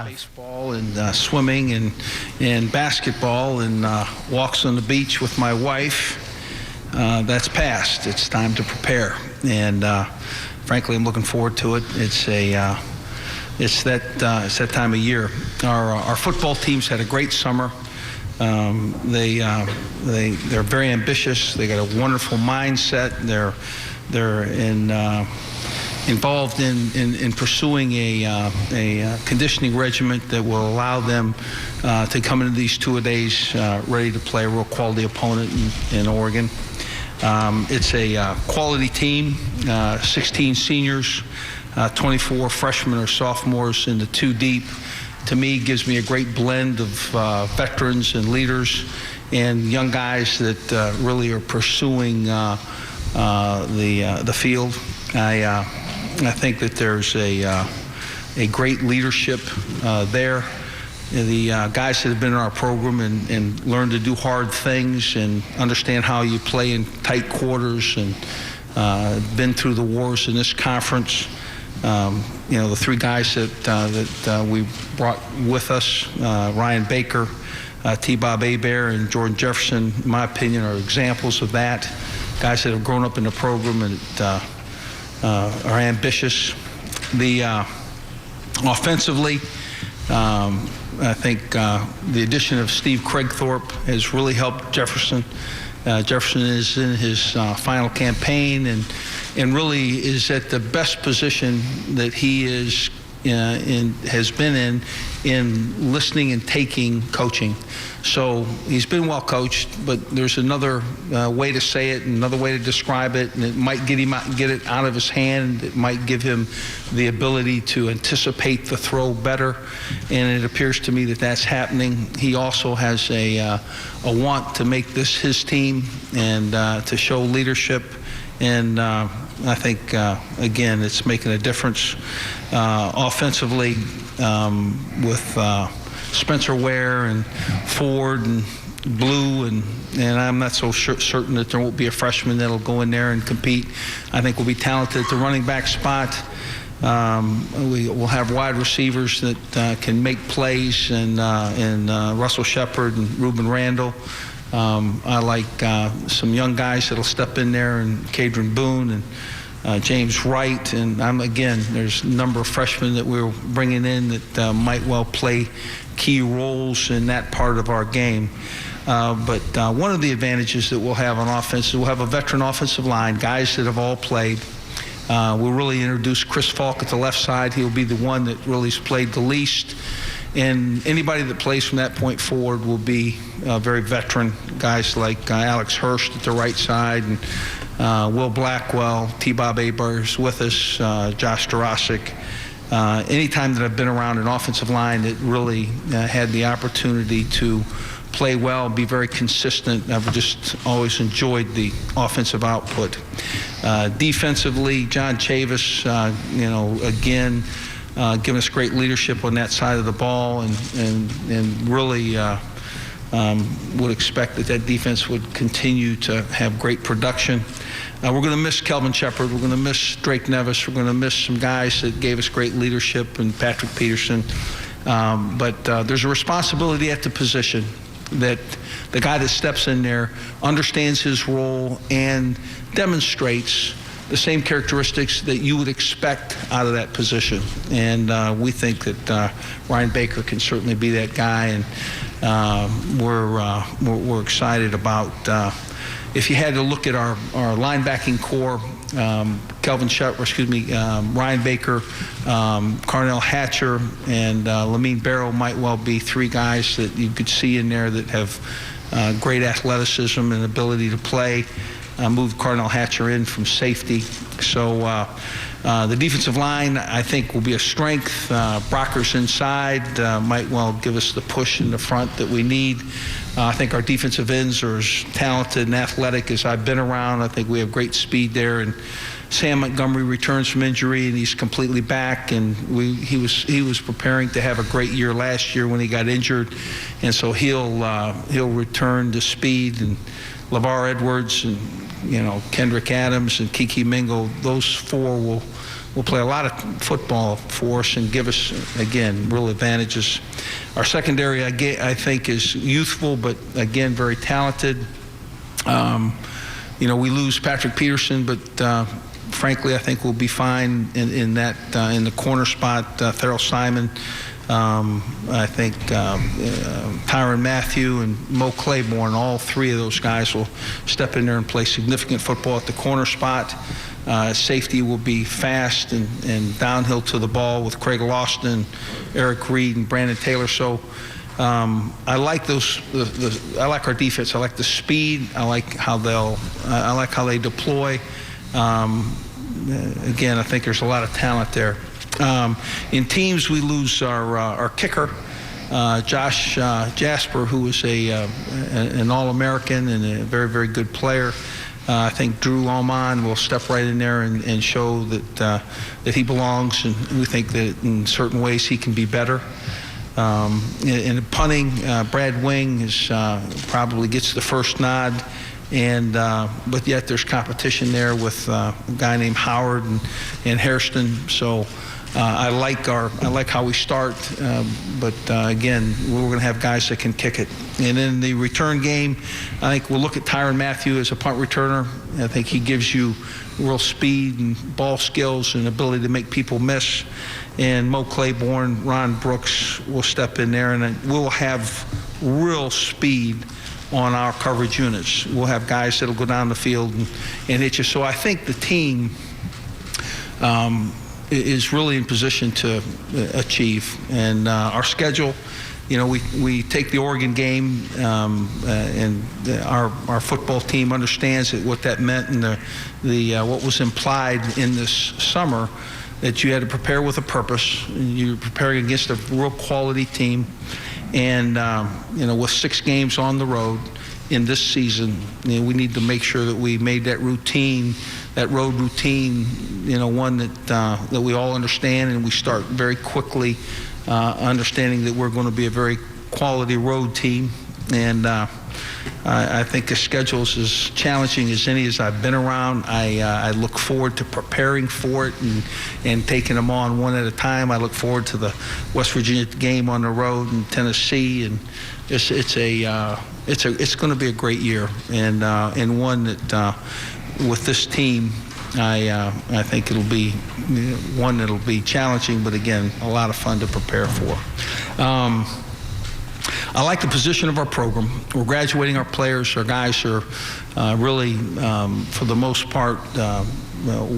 Baseball and swimming and basketball and walks on the beach with my wife. That's past. It's time to prepare, and frankly, I'm looking forward to it. It's that time of year. Our football teams had a great summer. They're very ambitious. They got a wonderful mindset. They're involved in pursuing a conditioning regimen that will allow them to come into these two-a-days ready to play a real quality opponent in Oregon. It's a quality team, 16 seniors, 24 freshmen or sophomores in the two deep. To me, gives me a great blend of veterans and leaders and young guys that really are pursuing the field. I think that there's a great leadership there. The guys that have been in our program and learned to do hard things and understand how you play in tight quarters and been through the wars in this conference. The three guys that we brought with us, Ryan Baker, T-Bob Hebert, and Jordan Jefferson, in my opinion, are examples of that. Guys that have grown up in the program and are ambitious. Offensively, I think the addition of Steve Craigthorpe has really helped Jefferson. Jefferson is in his final campaign and really is at the best position that he has been in listening and taking coaching. So he's been well coached, but there's another way to say it, another way to describe it, and it might get it out of his hand. It might give him the ability to anticipate the throw better, and it appears to me that that's happening. He also has a want to make this his team and to show leadership, and I think again it's making a difference offensively with Spencer Ware and Ford and Blue, and I'm not so certain that there won't be a freshman that'll go in there and compete. I think we'll be talented at the running back spot. We will have wide receivers that can make plays, and Russell Shepard and Ruben Randall. I like some young guys that'll step in there, and Cadron Boone and James Wright, and there's a number of freshmen that we're bringing in that might well play key roles in that part of our game. But one of the advantages that we'll have on offense is we'll have a veteran offensive line, guys that have all played. We'll really introduce Chris Falk at the left side. He'll be the one that really has played the least. And anybody that plays from that point forward will be very veteran, guys like Alex Hurst at the right side, and Will Blackwell, T-Bob Hebert is with us, Josh Durasic. Anytime that I've been around an offensive line that really had the opportunity to play well and be very consistent, I've just always enjoyed the offensive output. Defensively, John Chavis, again, giving us great leadership on that side of the ball, and really would expect that defense would continue to have great production. We're going to miss Kelvin Shepard. We're going to miss Drake Nevis. We're going to miss some guys that gave us great leadership, and Patrick Peterson. But there's a responsibility at the position that the guy that steps in there understands his role and demonstrates the same characteristics that you would expect out of that position. And we think that Ryan Baker can certainly be that guy, and we're excited about. If you had to look at our linebacking core, Ryan Baker, Carnell Hatcher, and Lamine Barrow might well be three guys that you could see in there that have great athleticism and ability to play. Moved Carnell Hatcher in from safety. So the defensive line, I think, will be a strength. Brockers inside might well give us the push in the front that we need. I think our defensive ends are as talented and athletic as I've been around. I think we have great speed there. And Sam Montgomery returns from injury, and he's completely back. And he was preparing to have a great year last year when he got injured, and so he'll return to speed. And LeVar Edwards and Kendrick Adams and Kiki Mingo, those four will will play a lot of football for us and give us, again, real advantages. Our secondary, I think, is youthful, but again, very talented. We lose Patrick Peterson, but frankly, I think we'll be fine in the corner spot. Therrell Simon, I think Tyrann Mathieu and Mo Claiborne, all three of those guys will step in there and play significant football at the corner spot. Safety will be fast and downhill to the ball with Craig Lawson, Eric Reed, and Brandon Taylor. So I like those. I like our defense. I like the speed. I like how they deploy. Again, I think there's a lot of talent there. In teams, we lose our kicker, Josh Jasper, who is an All-American and a very, very good player. I think Drew Almond will step right in there and show that he belongs, and we think that in certain ways he can be better. In punting, Brad Wing probably gets the first nod, but yet there's competition there with a guy named Howard and Hairston. So I like how we start, but again, we're going to have guys that can kick it. And in the return game, I think we'll look at Tyrann Mathieu as a punt returner. I think he gives you real speed and ball skills and ability to make people miss. And Mo Claiborne, Ron Brooks will step in there, and we'll have real speed on our coverage units. We'll have guys that'll go down the field and hit you. So I think the team is really in position to achieve. And our schedule, we take the Oregon game, and our football team understands what that meant, and what was implied in this summer, that you had to prepare with a purpose. You're preparing against a real quality team. And, with 6 games on the road in this season, we need to make sure that we made that road routine, one that we all understand, and we start very quickly understanding that we're going to be a very quality road team. And I think the schedule is as challenging as any as I've been around. I look forward to preparing for it and taking them on one at a time. I look forward to the West Virginia game on the road in Tennessee, and it's going to be a great year, and one that with this team, I think it'll be one that'll be challenging, but again, a lot of fun to prepare for. I like the position of our program. We're graduating our players. Our guys are really, for the most part,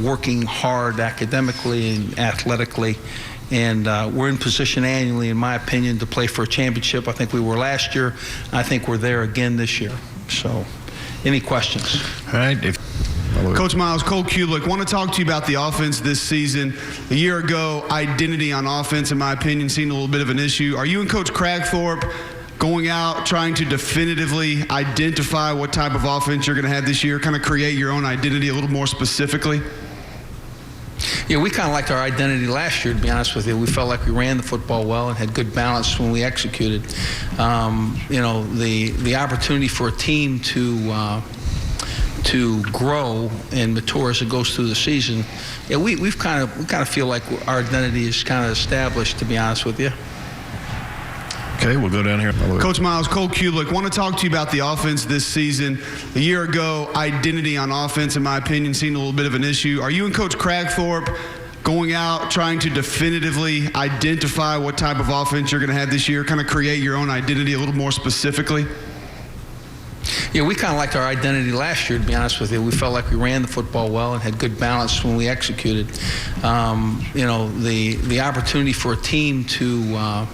working hard academically and athletically. And we're in position annually, in my opinion, to play for a championship. I think we were last year. I think we're there again this year. So, any questions? All right. Coach Miles, Cole Kulick, want to talk to you about the offense this season. A year ago, identity on offense, in my opinion, seemed a little bit of an issue. Are you and Coach Cragthorpe going out trying to definitively identify what type of offense you're going to have this year, kind of create your own identity a little more specifically? Yeah, we kind of liked our identity last year, to be honest with you. We felt like we ran the football well and had good balance when we executed. The opportunity for a team to grow and mature as it goes through the season, yeah, we kind of feel like our identity is kind of established, to be honest with you. Okay, we'll go down here. Coach Miles, Cole Kulick, want to talk to you about the offense this season. A year ago, identity on offense, in my opinion, seemed a little bit of an issue. Are you and Coach Cragthorpe going out trying to definitively identify what type of offense you're going to have this year, kind of create your own identity a little more specifically? Yeah, we kind of liked our identity last year, to be honest with you. We felt like we ran the football well and had good balance when we executed. The opportunity for a team to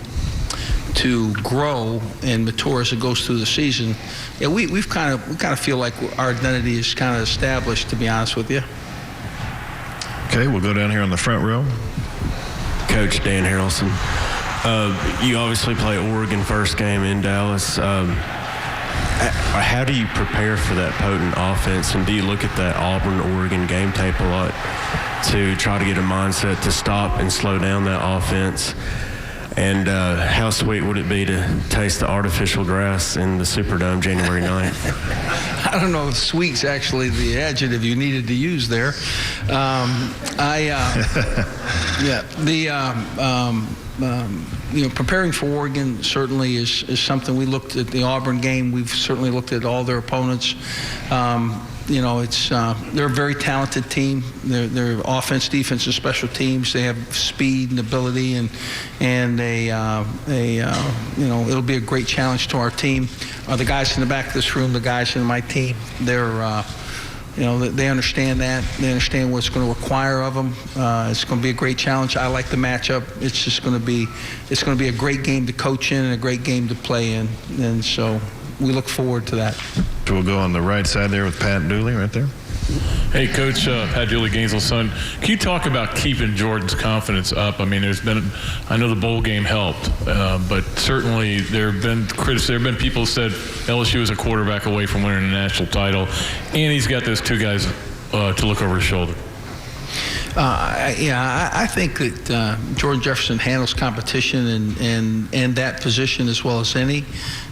grow and mature as it goes through the season, yeah, we kind of feel like our identity is kind of established, to be honest with you. Okay, we'll go down here on the front row. Coach Dan Harrelson. You obviously play Oregon first game in Dallas. How do you prepare for that potent offense, and do you look at that Auburn-Oregon game tape a lot to try to get a mindset to stop and slow down that offense? And how sweet would it be to taste the artificial grass in the Superdome January 9th? I don't know if sweet's actually the adjective you needed to use there. Preparing for Oregon certainly is something. We looked at the Auburn game. We've certainly looked at all their opponents. They're a very talented team. They're offense, defense, and special teams. They have speed and ability, and it'll be a great challenge to our team. The guys in the back of this room, the guys in my team, they understand that. They understand what it's going to require of them. It's going to be a great challenge. I like the matchup. It's just going to be a great game to coach in and a great game to play in, and so we look forward to that. We'll go on the right side there with Pat Dooley right there. Hey, Coach, Pat Dooley, Gainesville's son. Can you talk about keeping Jordan's confidence up? I mean, I know the bowl game helped, but certainly there have been critics. There have been people who said LSU is a quarterback away from winning a national title, and he's got those two guys to look over his shoulder. I think that Jordan Jefferson handles competition and that position as well as any.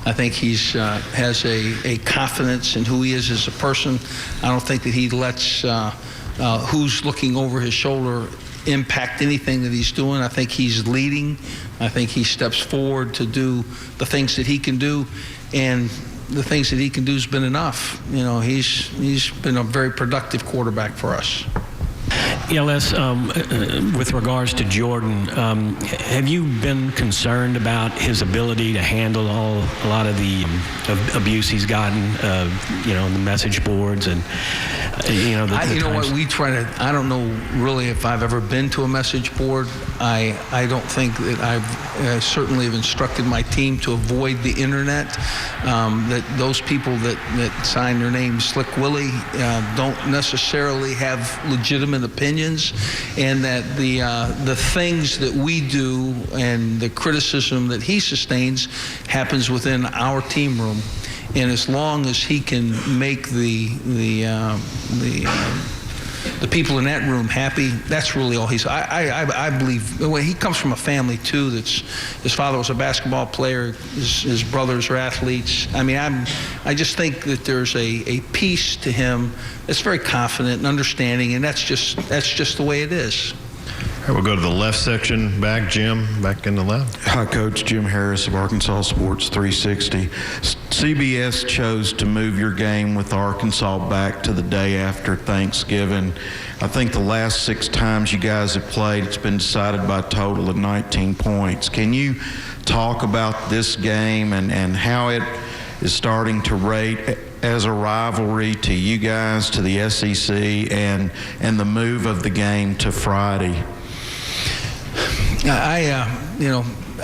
I think he's has a confidence in who he is as a person. I don't think that he lets who's looking over his shoulder impact anything that he's doing. I think he's leading. I think he steps forward to do the things that he can do, and the things that he can do has been enough. He's been a very productive quarterback for us. Yeah, Les, with regards to Jordan, have you been concerned about his ability to handle a lot of the abuse he's gotten, the message boards and, we try to, I don't know really if I've ever been to a message board. I don't think that I certainly have instructed my team to avoid the internet, that those people that sign their name Slick Willie don't necessarily have legitimate opinions, and that the things that we do and the criticism that he sustains happens within our team room. And as long as he can make the people in that room happy, that's really all he's. I believe he comes from a family too. His father was a basketball player. His brothers are athletes. I mean, I just think that there's a piece to him that's very confident and understanding, and that's just the way it is. All right, we'll go to the left section. Back, Jim, back in the left. Hi, Coach. Jim Harris of Arkansas Sports 360. CBS chose to move your game with Arkansas back to the day after Thanksgiving. I think the last 6 times you guys have played, it's been decided by a total of 19 points. Can you talk about this game and how it is starting to rate as a rivalry to you guys, to the SEC, and the move of the game to Friday?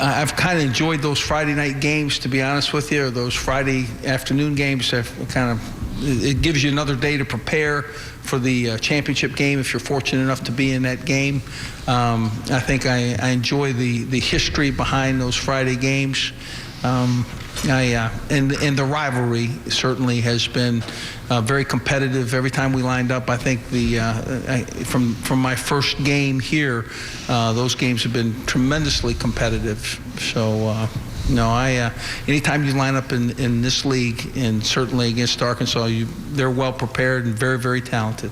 I've kind of enjoyed those Friday night games, to be honest with you, or those Friday afternoon games. It gives you another day to prepare for the championship game if you're fortunate enough to be in that game. I think I enjoy the history behind those Friday games. And the rivalry certainly has been very competitive. Every time we lined up, I think from my first game here, those games have been tremendously competitive. So anytime you line up in this league, and certainly against Arkansas, they're well prepared and very, very talented.